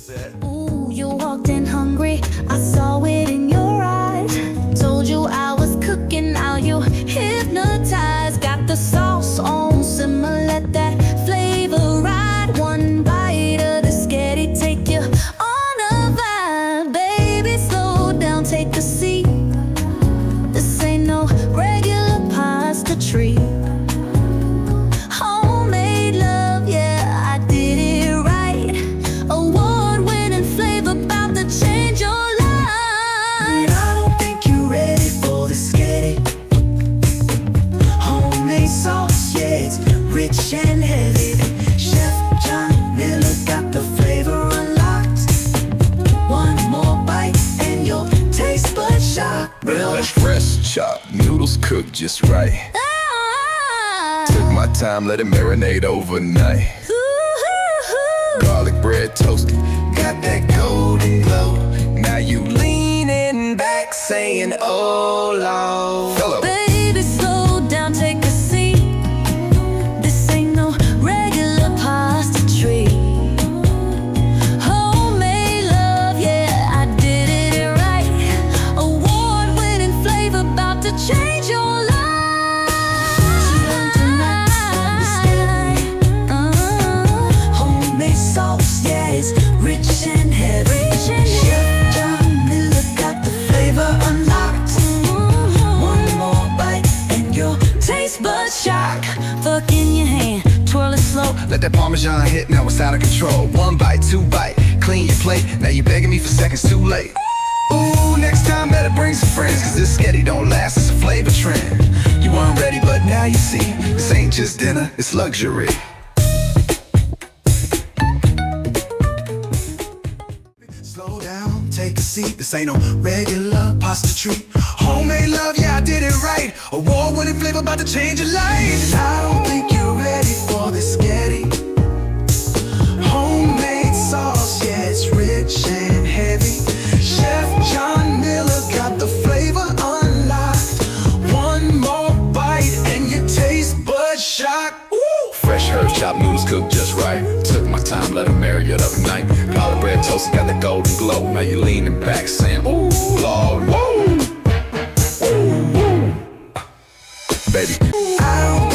said. Ooh, you walked in hungry, I saw it in your eyes. Told you I was cooking, now you hypnotized. Got the sauce on simmer, let that flavor ride. One bite of the sketty, take you on a vibe. Baby, slow down, take a seat. This ain't no regular pasta treat. Homemade love, yeah, I did it right. Award-winning flavor, bout to change your life. I don't think you're ready for this sketty. Homemade sauce, yeah, it's rich and heavy. Chef John Miller got the flavor unlocked. One more bite and your taste bud shock. Real Fresh chopped noodles cooked just right. Took my time, let it marinate overnight. Garlic bread toasted, got that golden glow. Now you leaning back saying, oh Lord. Hello. Baby, slow down, take a seat. This ain't no regular pasta treat. Homemade love, yeah, I did it right. Award-winning flavor, bout to change your life. homemade sauce, yeah, it's rich and heavy. Chef John Miller got the flavor unlocked. One more bite and your Taste bud shock, fuck in your hand, twirl it slow. Let that Parmesan hit, now it's out of control. One bite, two bite, clean your plate. Now you begging me for seconds, too late. Ooh, next time better bring some friends, cause this sketty don't last, it's a flavor trend. You weren't ready, but now you see, this ain't just dinner, it's luxury. Slow down, take a seat, this ain't no regular pasta treat. Homemade love, yeah, I did it right. Award-winning flavor about to change your life. I don't think you're ready for this sketty. Homemade sauce, yeah, it's rich and heavy. Chef John Miller got the flavor unlocked. One more bite and your taste bud shock. Ooh. Fresh herb chopped noodles cooked just right. Took my time, let them marinate overnight. Garlic bread toasted, got that golden glow. Now you're leaning back saying, ooh, Lord, whoa. Ooh, woo. Baby, I don't